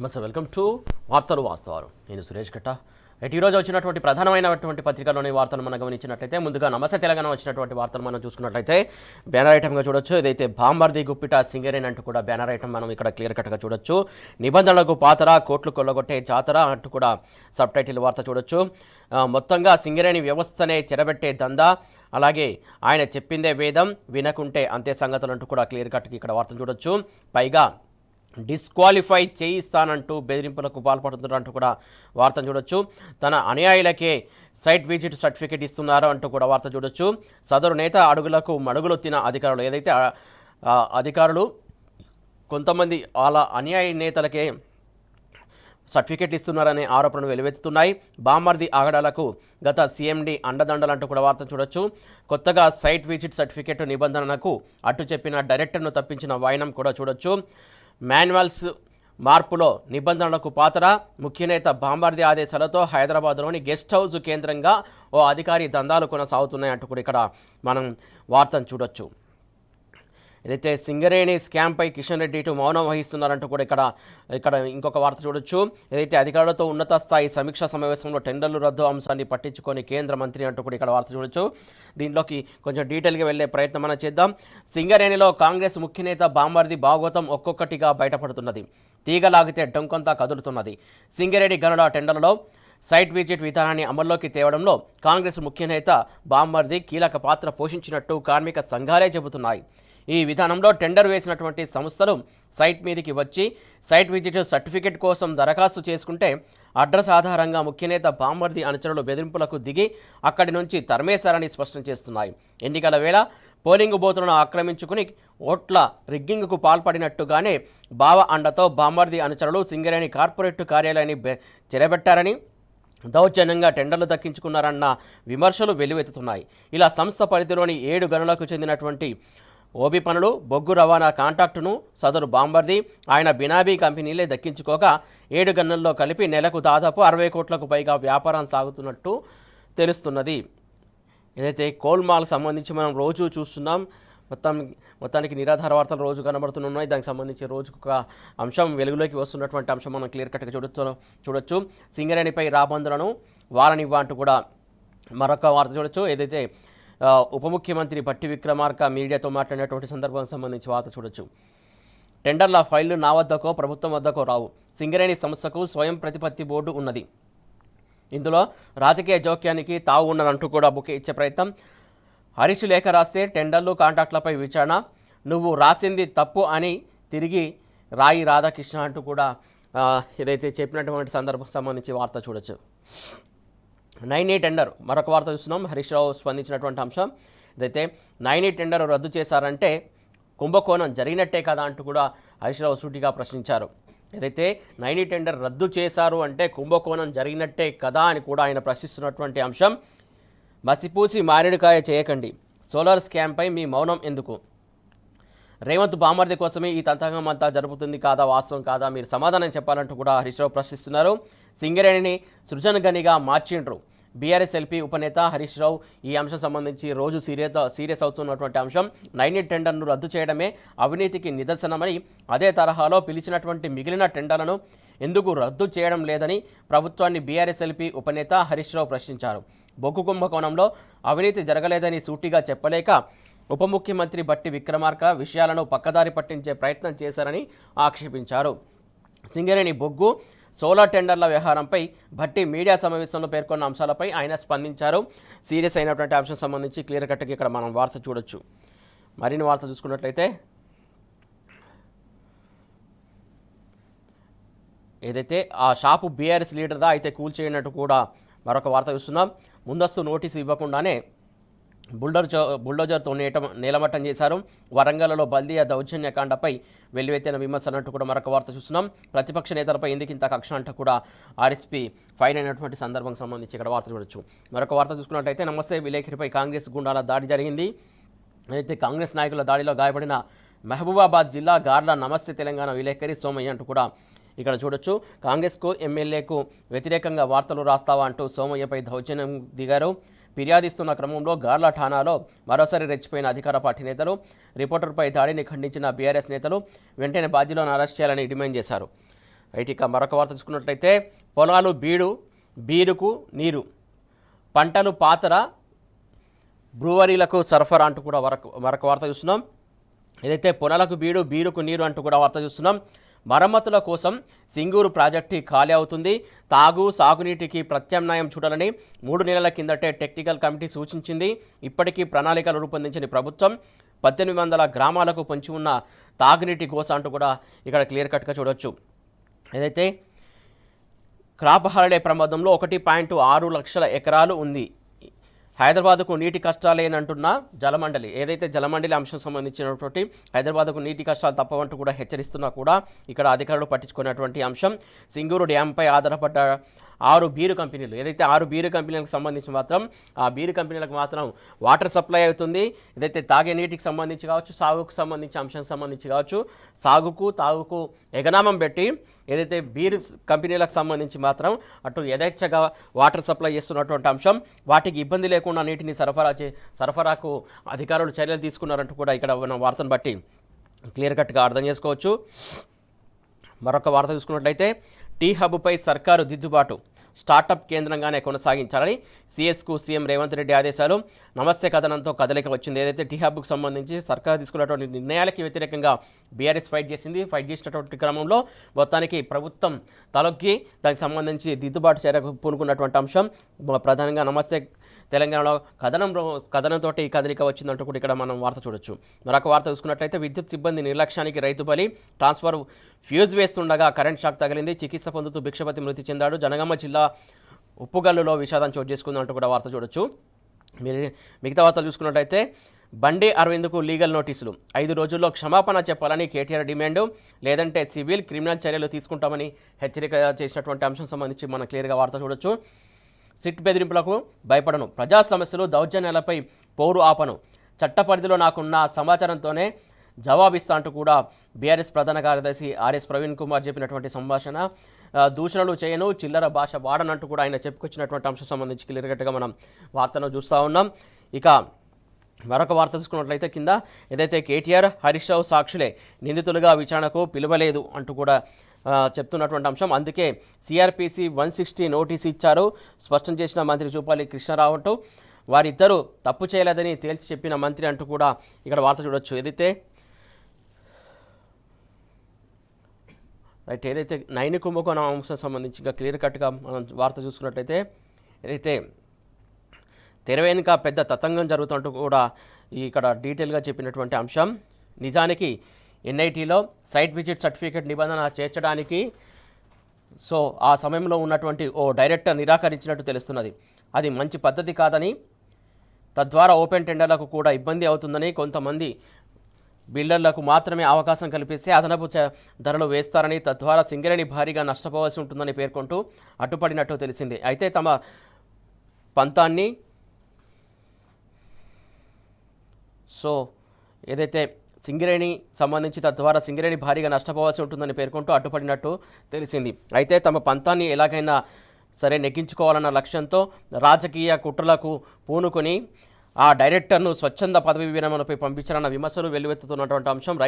నమస్తే, welcome to వార్తలు వాస్తవాలు. నేను సురేష్ గట్ట. ఈరోజు వచ్చినటువంటి ప్రధానమైనటువంటి పత్రికల్లోని వార్తలు మనం గమనించినట్లయితే ముందుగా నమస్తే తెలంగాణ వచ్చినటువంటి వార్తలు మనం చూసుకున్నట్లయితే బ్యానర్ ఐటమ్గా చూడొచ్చు. ఇదైతే బాంబర్ది గుప్పిట సింగరేణి అంటూ కూడా బ్యానర్ ఐటమ్ మనం ఇక్కడ క్లియర్ కట్గా చూడొచ్చు. నిబంధనలకు పాతర కోట్లు కొల్లగొట్టే జాతర అంటూ కూడా సబ్ టైటిల్ వార్త చూడొచ్చు. మొత్తంగా సింగరేణి వ్యవస్థనే చెరబెట్టే దందా, అలాగే ఆయన చెప్పిందే వేదం, వినకుంటే అంతే సంగతులు అంటూ కూడా క్లియర్ కట్కి ఇక్కడ వార్తను చూడొచ్చు. పైగా డిస్క్వాలిఫై చేయిస్తానంటూ బెదిరింపులకు పాల్పడుతున్నారంటూ కూడా వార్తను చూడొచ్చు. తన అనుయాయులకే సైట్ విజిట్ సర్టిఫికేట్ ఇస్తున్నారు అంటూ కూడా వార్త చూడొచ్చు. సదరు నేత అడుగులకు మడుగులొత్తిన అధికారులు, ఏదైతే అధికారులు కొంతమంది వాళ్ళ అనుయాయి నేతలకే సర్టిఫికేట్లు ఇస్తున్నారనే ఆరోపణలు వెలువెత్తుతున్నాయి. బామర్ది ఆగడాలకు గత సీఎండీ అండదండలంటూ కూడా వార్త చూడొచ్చు. కొత్తగా సైట్ విజిట్ సర్టిఫికేట్ నిబంధనలకు అడ్డు చెప్పిన డైరెక్టర్ను తప్పించిన వాయినం కూడా చూడొచ్చు. మాన్యువల్స్ మార్పులో నిబంధనలకు పాతర, ముఖ్యనేత బాంబర్ది ఆదేశాలతో హైదరాబాద్లోని గెస్ట్ హౌస్ కేంద్రంగా ఓ అధికారి దందాలు కొనసాగుతున్నాయంటూ కూడా ఇక్కడ మనం వార్తను చూడొచ్చు. ఏదైతే సింగరేణి స్కామ్పై కిషన్ రెడ్డి ఇటు మౌనం వహిస్తున్నారంటూ కూడా ఇక్కడ ఇంకొక వార్త చూడొచ్చు. ఏదైతే అధికారులతో ఉన్నత స్థాయి సమీక్షా సమావేశంలో టెండర్లు రద్దు అంశాన్ని పట్టించుకొని కేంద్ర మంత్రి అంటూ కూడా ఇక్కడ వార్త చూడొచ్చు. దీంట్లోకి కొంచెం డీటెయిల్గా వెళ్లే ప్రయత్నం మనం చేద్దాం. సింగరేణిలో కాంగ్రెస్ ముఖ్యనేత బాంబర్ది భాగవతం ఒక్కొక్కటిగా బయటపడుతున్నది. తీగలాగితే డొంకంతా కదులుతున్నది. సింగరేణి గనుల టెండర్లలో సైట్ విజిట్ విధానాన్ని అమల్లోకి తేవడంలో కాంగ్రెస్ ముఖ్యనేత బాంబర్ది కీలక పాత్ర పోషించినట్టు కార్మిక సంఘాలే చెబుతున్నాయి. ఈ విధానంలో టెండర్ వేసినటువంటి సంస్థలు సైట్ మీదికి వచ్చి సైట్ విజిట్ సర్టిఫికేట్ కోసం దరఖాస్తు చేసుకుంటే అడ్రస్ ఆధారంగా ముఖ్యనేత బాంబర్ది అనుచరులు బెదిరింపులకు దిగి అక్కడి నుంచి తరిమేశారని స్పష్టం చేస్తున్నాయి. ఎన్నికల వేళ పోలింగ్ బూతులను ఆక్రమించుకుని ఓట్ల రిగ్గింగ్కు పాల్పడినట్టుగానే బావ అండతో బాంబర్ది అనుచరులు సింగరేణి కార్పొరేట్ కార్యాలయాన్ని చెరబెట్టారని, దౌర్జన్యంగా టెండర్లు దక్కించుకున్నారన్న విమర్శలు వెల్లువెత్తుతున్నాయి. ఇలా సంస్థ పరిధిలోని 7 గనులకు చెందినటువంటి ఓబీ పనులు, బొగ్గు రవాణా కాంట్రాక్టును సదరు బాంబర్ది ఆయన బినామీ కంపెనీలే దక్కించుకోగా 7 గనుల్లో కలిపి నెలకు దాదాపు 60 కోట్లకు పైగా వ్యాపారం సాగుతున్నట్టు తెలుస్తున్నది. ఏదైతే కోల్మాల్ సంబంధించి మనం రోజు చూస్తున్నాం, మొత్తానికి నిరాధార వార్తలు రోజు కనబడుతున్నాయి. దానికి సంబంధించి రోజుకు ఒక అంశం వెలుగులోకి వస్తున్నటువంటి అంశం మనం క్లియర్ కట్గా చూడొచ్చు. సింగరేణిపై రాబందులను వారనివ్వ అంటూ కూడా మరొక వార్త చూడొచ్చు. ఏదైతే ఉప ముఖ్యమంత్రి భట్టి విక్రమార్క మీడియాతో మాట్లాడినటువంటి సందర్భానికి సంబంధించి వార్త చూడొచ్చు. టెండర్ల ఫైళ్లు నా వద్దకో ప్రభుత్వం వద్దకో రావు. సింగరేణి సంస్థకు స్వయం ప్రతిపత్తి బోర్డు ఉన్నది. ఇందులో రాజకీయ జోక్యానికి తావు ఉన్నదంటూ కూడా బుకే ఇచ్చే ప్రయత్నం. హరీష్ లేఖ రాస్తే టెండర్లు కాంట్రాక్టులపై విచారణ, నువ్వు రాసింది తప్పు అని తిరిగి రాయి రాధాకృష్ణ అంటూ కూడా ఏదైతే చెప్పినటువంటి సందర్భం సంబంధించి వార్త చూడొచ్చు. 9E టెండర్ మరొక వార్త చూస్తున్నాం. హరీష్ రావు స్పందించినటువంటి అంశం. ఇదైతే 9E టెండర్ రద్దు చేశారంటే కుంభకోణం జరిగినట్టే కదా అంటూ కూడా హరీష్ రావు సూటిగా ప్రశ్నించారు. ఏదైతే 9E టెండర్ రద్దు చేశారు అంటే కుంభకోణం జరిగినట్టే కదా అని కూడా ఆయన ప్రశ్నిస్తున్నటువంటి అంశం. మసిపూసి మారేడుకాయ చేయకండి, సోలార్ స్కామ్పై మీ మౌనం ఎందుకు? రేవంత్ బామర్ది కోసమే ఈ తంత్రాంగం అంతా జరుగుతుంది కాదా, వాస్తవం కాదా, మీరు సమాధానం చెప్పాలంటూ కూడా హరీష్ రావు ప్రశ్నిస్తున్నారు. సింగరేణిని సృజనగనిగా మార్చిండ్రు బీఆర్ఎస్ ఎల్పీ ఉపనేత హరీష్ రావు. ఈ అంశం సంబంధించి రోజు సీరియస్ అవుతున్నటువంటి అంశం. 9E టెండర్ను రద్దు చేయడమే అవినీతికి నిదర్శనమని, అదే తరహాలో పిలిచినటువంటి మిగిలిన టెండర్లను ఎందుకు రద్దు చేయడం లేదని ప్రభుత్వాన్ని బీఆర్ఎస్ ఎల్పీ ఉపనేత హరీష్ రావు ప్రశ్నించారు. బొగ్గు కుంభకోణంలో అవినీతి జరగలేదని సూటిగా చెప్పలేక ఉప ముఖ్యమంత్రి భట్టి విక్రమార్క విషయాలను పక్కదారి పట్టించే ప్రయత్నం చేశారని ఆక్షేపించారు. సింగరేణి బొగ్గు సోలార్ టెండర్ల వ్యవహారంపై భట్టి మీడియా సమావేశంలో పేర్కొన్న అంశాలపై ఆయన స్పందించారు. సీరియస్ అయినటువంటి అంశం సంబంధించి క్లియర్ కట్గా ఇక్కడ మనం వార్త చూడొచ్చు. మరిన్ని వార్త చూసుకున్నట్లయితే ఏదైతే ఆ షాపు బీఆర్ఎస్ లీడర్దా అయితే కూల్చేయనట్టు కూడా మరొక వార్త చూస్తున్నాం. ముందస్తు నోటీసు ఇవ్వకుండానే బుల్డోజర్తో నేలమట్టం చేశారు. వరంగల్లో బల్దియా దౌర్జన్యకాండపై వెల్లువెత్తిన విమర్శనంటూ కూడా మరొక వార్త చూస్తున్నాం. ప్రతిపక్ష నేతలపై ఎందుకింత కక్ష అంటూ కూడా ఆర్ఎస్పీ ఫైర్ అయినటువంటి సందర్భం సంబంధించి ఇక్కడ వార్త చూడొచ్చు. మరొక వార్త చూసుకున్నట్లయితే నమస్తే విలేకరిపై కాంగ్రెస్ గుండాల దాడి జరిగింది. అయితే కాంగ్రెస్ నాయకుల దాడిలో గాయపడిన మహబూబాబాద్ జిల్లా గార్ల నమస్తే తెలంగాణ విలేకరి సోమయ్య అంటూ కూడా ఇక్కడ చూడొచ్చు. కాంగ్రెస్కు ఎమ్మెల్యేకు వ్యతిరేకంగా వార్తలు రాస్తావా అంటూ సోమయ్యపై దౌర్జన్యం దిగారు. ఫిర్యాదిస్తున్న క్రమంలో గార్ల ఠాణాలో మరోసారి రెచ్చిపోయిన అధికార పార్టీ నేతలు, రిపోర్టర్పై దాడిని ఖండించిన బీఆర్ఎస్ నేతలు వెంటనే బాధ్యులను అరెస్ట్ చేయాలని డిమాండ్ చేశారు. రైట్, ఇక మరొక వార్త చూసుకున్నట్లయితే పొలాలు బీరుకు నీరు, పంటలు పాతర, బ్రూవరీలకు సరఫరా అంటూ కూడా మరొక వార్త చూస్తున్నాం. ఏదైతే పొలాలకు బీరుకు నీరు అంటూ కూడా వార్త చూస్తున్నాం. మరమ్మతుల కోసం సింగూరు ప్రాజెక్టు ఖాళీ అవుతుంది. సాగునీటికి ప్రత్యామ్నాయం చూడాలని 3 నెలల కిందటే టెక్నికల్ కమిటీ సూచించింది. ఇప్పటికీ ప్రణాళికలు రూపొందించిన ప్రభుత్వం 1800 గ్రామాలకు పొంచి ఉన్న తాగునీటి గోస అంటూ కూడా ఇక్కడ క్లియర్ కట్గా చూడవచ్చు. ఏదైతే క్రాప్ హాలిడే ప్రమాదంలో 1.6 లక్షల ఎకరాలు ఉంది. హైదరాబాద్కు నీటి కష్టాలేనంటున్న జలమండలి, ఏదైతే జలమండలి అంశం సంబంధించినటువంటి హైదరాబాద్కు నీటి కష్టాలు తప్పవంటూ కూడా హెచ్చరిస్తున్నా కూడా ఇక్కడ అధికారులు పట్టించుకున్నటువంటి అంశం. సింగూరు డ్యాంపై ఆధారపడ్డ 6 బీరు కంపెనీలు, ఏదైతే 6 బీరు కంపెనీలకు సంబంధించి మాత్రం ఆ బీరు కంపెనీలకు మాత్రం వాటర్ సప్లై అవుతుంది. ఏదైతే తాగే నీటికి సంబంధించి కావచ్చు, సాగుకు సంబంధించి అంశం సంబంధించి కావచ్చు, తాగుకు ఎగనామం పెట్టి ఏదైతే బీరు కంపెనీలకు సంబంధించి మాత్రం అటు యథేచ్ఛగా వాటర్ సప్లై చేస్తున్నటువంటి అంశం, వాటికి ఇబ్బంది లేకుండా నీటిని సరఫరాకు అధికారులు చర్యలు తీసుకున్నారంటూ కూడా ఇక్కడ మన వార్తను బట్టి క్లియర్ కట్గా అర్థం చేసుకోవచ్చు. మరొక వార్త చూసుకున్నట్లయితే టీ హబ్పై సర్కారు దిద్దుబాటు, స్టార్టప్ కేంద్రంగానే కొనసాగించాలని సీఎస్కు సీఎం రేవంత్ రెడ్డి ఆదేశాలు. నమస్తే కథనంతో కదలిక వచ్చింది. ఏదైతే టీ హబ్కు సంబంధించి సర్కారు తీసుకున్నటువంటి నిర్ణయాలకి వ్యతిరేకంగా బీఆర్ఎస్ ఫైట్ చేసినటువంటి క్రమంలో మొత్తానికి ప్రభుత్వం తలొగ్గి దానికి సంబంధించి దిద్దుబాటు చర్యకు పూనుకున్నటువంటి అంశం. ప్రధానంగా నమస్తే తెలంగాణలో కథనంతో ఈ కదలిక వచ్చిందంటూ కూడా ఇక్కడ మనం వార్త చూడొచ్చు. మరొక వార్త చూసుకున్నట్లయితే విద్యుత్ సిబ్బంది నిర్లక్ష్యానికి రైతు బలి, ట్రాన్స్ఫర్ ఫ్యూజ్ వేస్తుండగా కరెంట్ షాక్ తగిలింది. చికిత్స పొందుతూ భిక్షపతి మృతి చెందాడు. జనగామ జిల్లా ఉప్పుగల్లులో విషాదం చోటు చేసుకుందంటూ కూడా వార్త చూడొచ్చు. మిగతా వార్తలు చూసుకున్నట్లయితే బండి అరవింద్కు లీగల్ నోటీసులు, 5 రోజుల్లో క్షమాపణ చెప్పాలని కేటీఆర్ డిమాండ్, లేదంటే సివిల్ క్రిమినల్ చర్యలు తీసుకుంటామని హెచ్చరిక చేసినటువంటి అంశం సంబంధించి మనం క్లియర్గా వార్త చూడొచ్చు. సిట్ బెదిరింపులకు భయపడను, ప్రజా సమస్యలు దౌర్జన్యాలపై పోరు ఆపను, చట్ట పరిధిలో నాకున్న సమాచారంతోనే జవాబిస్తా అంటూ కూడా బీఆర్ఎస్ ప్రధాన కార్యదర్శి ఆర్ఎస్ ప్రవీణ్ కుమార్ చెప్పినటువంటి సంభాషణ. దూషణలు చేయను, చిల్లర భాష వాడనంటూ కూడా ఆయన చెప్పుకొచ్చినటువంటి అంశం సంబంధించి క్లియర్గా మనం వార్తను చూస్తూ ఉన్నాం. ఇక మరొక వార్త చూసుకున్నట్లయితే కింద ఏదైతే కేటీఆర్, హరీష్ రావు సాక్షులే, నిందితులుగా విచారణకు పిలువలేదు అంటూ కూడా చెప్తున్నటువంటి అంశం. అందుకే సిఆర్పిసి 160 నోటీసు ఇచ్చారు స్పష్టం చేసిన మంత్రి జూపల్లి కృష్ణారావు అంటూ, వారిద్దరూ తప్పు చేయలేదని తేల్చి చెప్పిన మంత్రి అంటూ కూడా ఇక్కడ వార్త చూడొచ్చు. ఏదైతే నైని కుంభకోణం అంశం సంబంధించి ఇంకా క్లియర్ కట్గా మనం వార్త చూసుకున్నట్లయితే ఏదైతే తెర వెనుక పెద్ద తతంగం జరుగుతుంటూ కూడా ఇక్కడ డీటెయిల్గా చెప్పినటువంటి అంశం. నిజానికి ఎన్ఐటీలో సైట్ విజిట్ సర్టిఫికేట్ నిబంధన చేర్చడానికి ఆ సమయంలో ఉన్నటువంటి ఓ డైరెక్టర్ నిరాకరించినట్టు తెలుస్తున్నది. అది మంచి పద్ధతి కాదని, తద్వారా ఓపెన్ టెండర్లకు కూడా ఇబ్బంది అవుతుందని, కొంతమంది బిల్డర్లకు మాత్రమే అవకాశం కల్పిస్తే అదనపు ధరలు వేస్తారని, తద్వారా సింగరేణి భారీగా నష్టపోవాల్సి ఉంటుందని పేర్కొంటూ అడ్డుపడినట్టు తెలిసింది. అయితే తమ పంతాన్ని ఏదైతే సింగరేణి సంబంధించి తద్వారా సింగరేణి భారీగా నష్టపోవాల్సి ఉంటుందని పేర్కొంటూ అడ్డుపడినట్టు తెలిసింది. అయితే తమ పంతాన్ని ఎలాగైనా సరే నెగ్గించుకోవాలన్న లక్ష్యంతో రాజకీయ కుట్రలకు పూనుకొని ఆ డైరెక్టర్ను స్వచ్ఛంద పదవి విరమణపై పంపించారన్న విమర్శలు వెల్లువెత్తుతున్నటువంటి అంశం.